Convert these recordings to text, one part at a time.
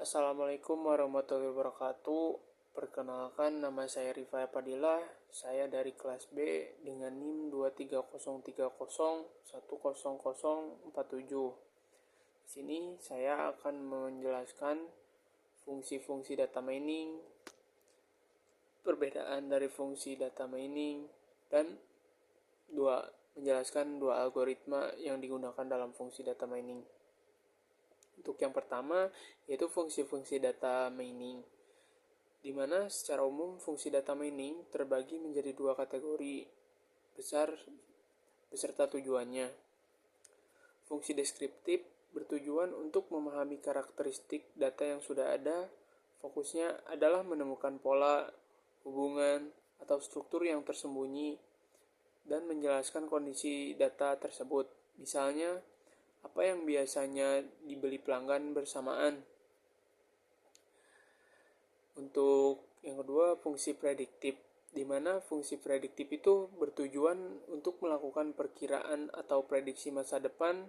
Assalamualaikum warahmatullahi wabarakatuh. Perkenalkan, nama saya Rifai Padilla. Saya dari kelas B dengan NIM 23030100047. Di sini saya akan menjelaskan fungsi-fungsi data mining, perbedaan dari fungsi data mining, dan menjelaskan dua algoritma yang digunakan dalam fungsi data mining. Untuk yang pertama, yaitu fungsi-fungsi data mining, di mana secara umum fungsi data mining terbagi menjadi dua kategori besar beserta tujuannya. Fungsi deskriptif bertujuan untuk memahami karakteristik data yang sudah ada. Fokusnya adalah menemukan pola, hubungan, atau struktur yang tersembunyi dan menjelaskan kondisi data tersebut. Misalnya, apa yang biasanya dibeli pelanggan bersamaan. Untuk yang kedua, fungsi prediktif, di mana fungsi prediktif itu bertujuan untuk melakukan perkiraan atau prediksi masa depan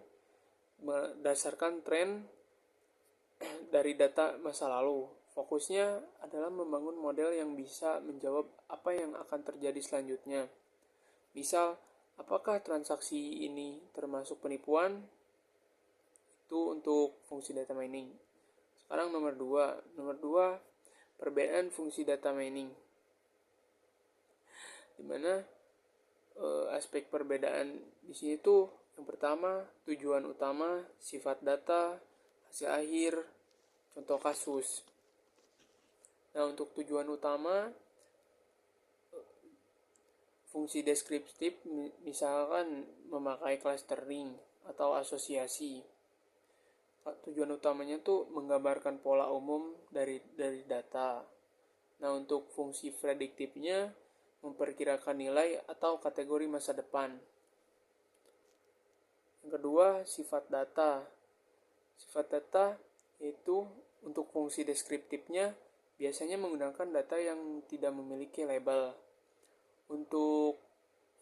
berdasarkan tren dari data masa lalu. Fokusnya adalah membangun model yang bisa menjawab apa yang akan terjadi selanjutnya. Misal, apakah transaksi ini termasuk penipuan? Itu untuk fungsi data mining. Sekarang nomor 2, perbedaan fungsi data mining. Di mana aspek perbedaan di sini tuh yang pertama, tujuan utama, sifat data, hasil akhir, contoh kasus. Nah, untuk tujuan utama, fungsi deskriptif misalkan memakai clustering atau asosiasi. Tujuan utamanya tuh menggambarkan pola umum dari data. Nah, untuk fungsi prediktifnya memperkirakan nilai atau kategori masa depan. Yang kedua, sifat data. Sifat data yaitu untuk fungsi deskriptifnya biasanya menggunakan data yang tidak memiliki label. Untuk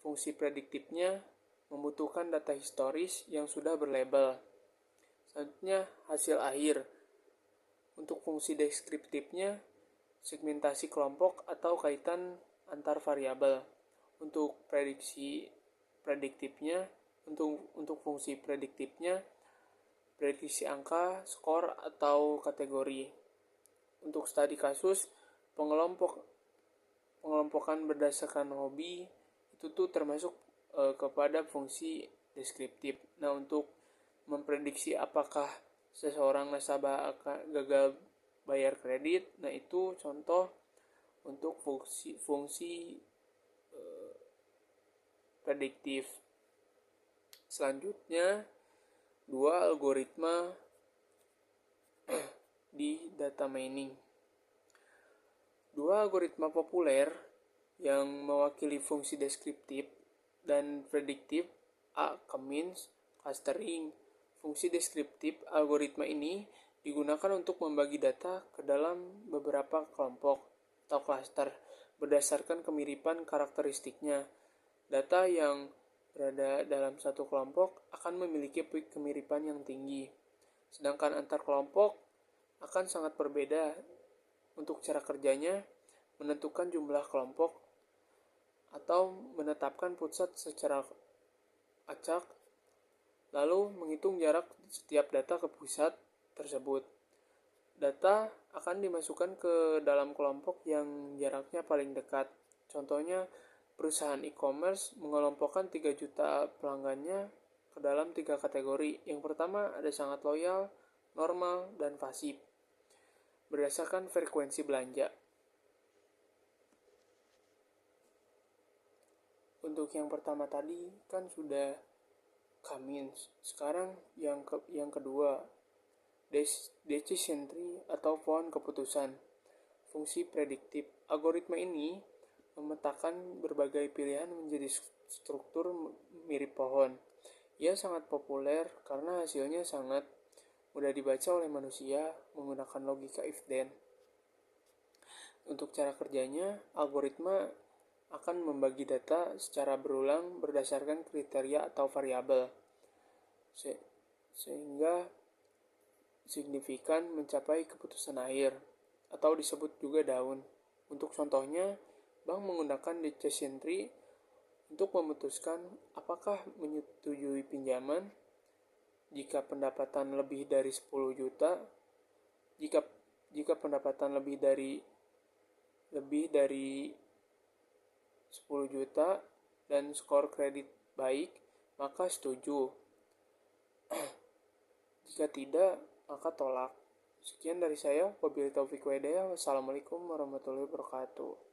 fungsi prediktifnya membutuhkan data historis yang sudah berlabel. Selanjutnya, hasil akhir. Untuk fungsi deskriptifnya, segmentasi kelompok atau kaitan antar variabel. Untuk fungsi prediktifnya, prediksi angka, skor, atau kategori. Untuk studi kasus, pengelompokan berdasarkan hobi itu tuh termasuk kepada fungsi deskriptif. Nah, untuk memprediksi apakah seseorang nasabah akan gagal bayar kredit, nah itu contoh untuk fungsi prediktif. Selanjutnya, dua algoritma di data mining. Dua algoritma populer yang mewakili fungsi deskriptif dan prediktif, K-means, clustering. Fungsi deskriptif algoritma ini digunakan untuk membagi data ke dalam beberapa kelompok atau klaster berdasarkan kemiripan karakteristiknya. Data yang berada dalam satu kelompok akan memiliki kemiripan yang tinggi, sedangkan antar kelompok akan sangat berbeda. Untuk cara kerjanya, menentukan jumlah kelompok atau menetapkan pusat secara acak, lalu menghitung jarak setiap data ke pusat tersebut. Data akan dimasukkan ke dalam kelompok yang jaraknya paling dekat. Contohnya, perusahaan e-commerce mengelompokkan 3 juta pelanggannya ke dalam 3 kategori. Yang pertama ada sangat loyal, normal, dan pasif, berdasarkan frekuensi belanja. Untuk yang pertama tadi kan sudah K-means. Sekarang yang kedua, decision tree atau pohon keputusan. Fungsi prediktif. Algoritma ini memetakan berbagai pilihan menjadi struktur mirip pohon. Ia sangat populer karena hasilnya sangat mudah dibaca oleh manusia menggunakan logika if-then. Untuk cara kerjanya, algoritma akan membagi data secara berulang berdasarkan kriteria atau variabel, sehingga signifikan mencapai keputusan akhir, atau disebut juga daun. Untuk contohnya, bank menggunakan decision tree untuk memutuskan apakah menyetujui pinjaman jika pendapatan lebih dari 10 juta, jika pendapatan lebih dari 10 juta dan skor kredit baik, maka setuju. Jika tidak, maka tolak. Sekian dari saya. Wabillahi taufiq wal hidayah. Wassalamualaikum warahmatullahi wabarakatuh.